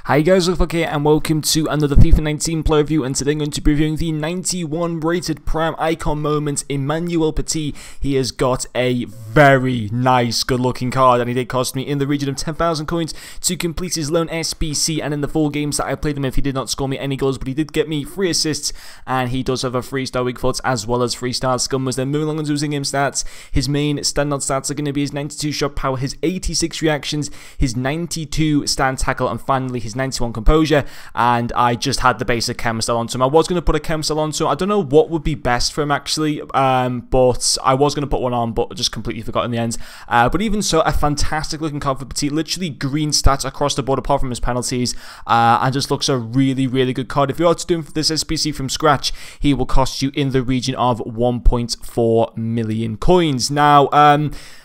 Hi guys, Luke here and welcome to another FIFA 19 player review, and today I'm going to be reviewing the 91 rated prime icon moment, Sbc Petit. He has got a very nice good looking card and he did cost me in the region of 10,000 coins to complete his loan SBC, and in the 4 games that I played him with, he did not score me any goals, but he did get me 3 assists and he does have a 3-star weak foot as well as 3-star scummers. Then moving along into his in-game stats, his main standout stats are going to be his 92 shot power, his 86 reactions, his 92 stand tackle, and finally his 91 composure. And I just had the basic chem style onto him. I was going to put a chem style onto him. I don't know what would be best for him actually, but I was going to put one on, but just completely forgot in the end. But even so, a fantastic looking card for Petit. Literally green stats across the board apart from his penalties, and just looks a really good card. If you are to do this SBC from scratch, he will cost you in the region of 1.4 million coins. Now,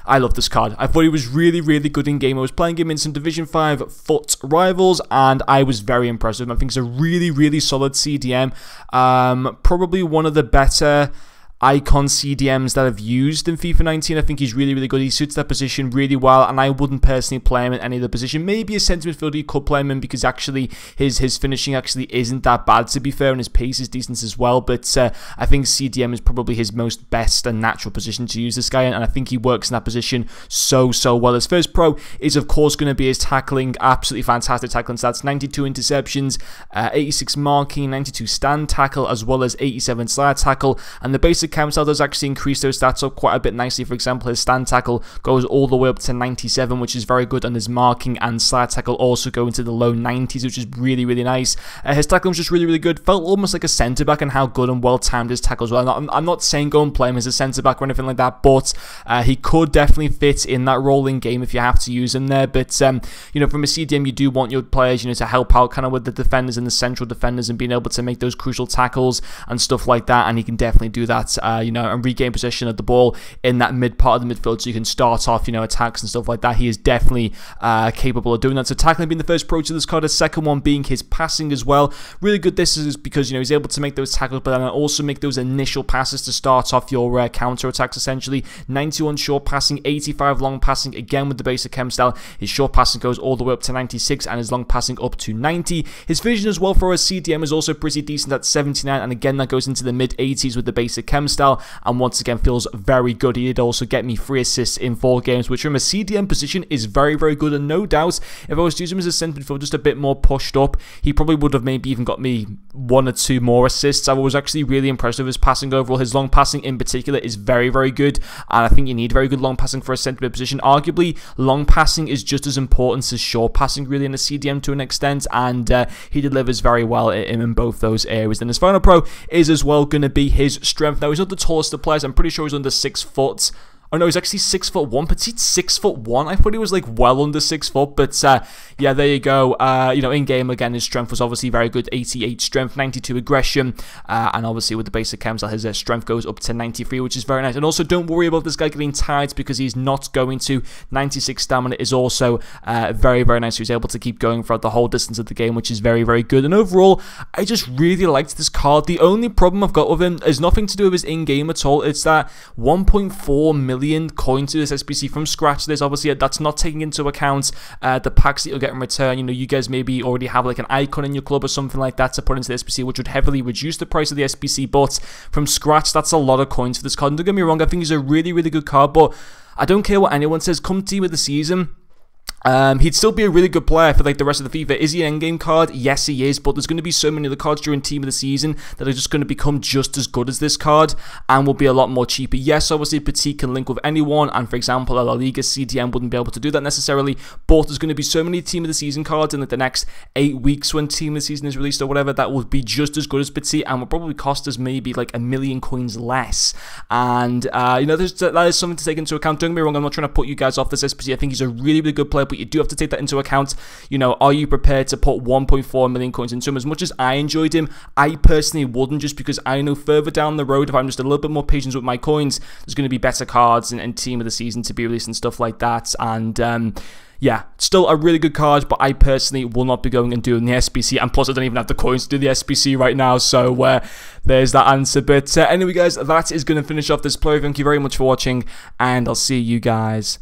I love this card. I thought he was really good in game. I was playing him in some Division 5 foot rivals and I was very impressed with him. I think he's a really solid CDM. Probably one of the better icon CDMs that I've used in FIFA 19. I think he's really good. He suits that position really well, and I wouldn't personally play him in any other position. Maybe a centre midfielder you could play him in, because actually his finishing actually isn't that bad, to be fair, and his pace is decent as well. But I think CDM is probably his most best and natural position to use this guy in, and I think he works in that position so well. His first pro is of course going to be his tackling. Absolutely fantastic tackling stats: 92 interceptions, 86 marking, 92 stand tackle, as well as 87 slide tackle. And the basic chem style does actually increase those stats up quite a bit nicely. For example, his stand tackle goes all the way up to 97, which is very good, and his marking and slide tackle also go into the low 90s, which is really nice. His tackling was just really good. Felt almost like a centre back and how good and well timed his tackles were. I'm not saying go and play him as a centre back or anything like that, but he could definitely fit in that role in game if you have to use him there. But you know, from a CDM, you do want your players, you know, to help out kind of with the defenders and the central defenders and being able to make those crucial tackles and stuff like that, and he can definitely do that. You know, and regain possession of the ball in that mid part of the midfield, so you can start off, you know, attacks and stuff like that. He is definitely capable of doing that. So tackling being the first pro to this card, the second one being his passing as well. Really good. This is because, you know, he's able to make those tackles, but then also make those initial passes to start off your counter attacks. Essentially, 91 short passing, 85 long passing. Again with the basic chem style, his short passing goes all the way up to 96, and his long passing up to 90. His vision as well for a CDM is also pretty decent at 79, and again that goes into the mid 80s with the basic chem style, and once again feels very good. He did also get me 3 assists in 4 games, which from a CDM position is very good, and no doubt if I was to use him as a centre midfielder just a bit more pushed up, he probably would have maybe even got me 1 or 2 more assists. I was actually really impressed with his passing overall. His long passing in particular is very good, and I think you need very good long passing for a centre mid position. Arguably, long passing is just as important as short passing really in a CDM to an extent, and he delivers very well in both those areas. Then his final pro is as well going to be his strength. Now, he's not the tallest of players. I'm pretty sure he's under 6 foot. Oh no, he's actually 6'1", Petit's 6'1". I thought he was like well under 6 foot, but yeah, there you go. You know, in game again, his strength was obviously very good. 88 strength, 92 aggression, and obviously with the basic chem style, his strength goes up to 93, which is very nice. And also, don't worry about this guy getting tired, because he's not going to. 96 stamina is also very nice. He's able to keep going throughout the whole distance of the game, which is very good. And overall, I just really liked this card. The only problem I've got with him is nothing to do with his in-game at all. It's that 1.4 million coins to this SBC from scratch. There's obviously that's not taking into account the packs that you'll get in return. You know, you guys maybe already have like an icon in your club or something like that to put into the SBC, which would heavily reduce the price of the SBC. But from scratch, that's a lot of coins for this card. And don't get me wrong, I think he's a really good card, but I don't care what anyone says. Come team of the season, he'd still be a really good player for like the rest of the FIFA. Is he an endgame card? Yes, he is, but there's going to be so many of the cards during team of the season that are just going to become just as good as this card and will be a lot more cheaper. Yes, obviously Petit can link with anyone, and for example a La Liga CDM wouldn't be able to do that necessarily, but there's going to be so many team of the season cards in like the next 8 weeks when team of the season is released or whatever that will be just as good as Petit and will probably cost us maybe like 1 million coins less. And you know, that is something to take into account. Don't get me wrong, I'm not trying to put you guys off this SBC. I think he's a really good player, but you do have to take that into account. You know, are you prepared to put 1.4 million coins into him? As much as I enjoyed him, I personally wouldn't, just because I know further down the road, if I'm just a little bit more patient with my coins, there's going to be better cards and team of the season to be released and stuff like that. And yeah, still a really good card, but I personally will not be going and doing the SBC, and plus I don't even have the coins to do the SBC right now, so there's that answer. But anyway guys, that is going to finish off this play. Thank you very much for watching, and I'll see you guys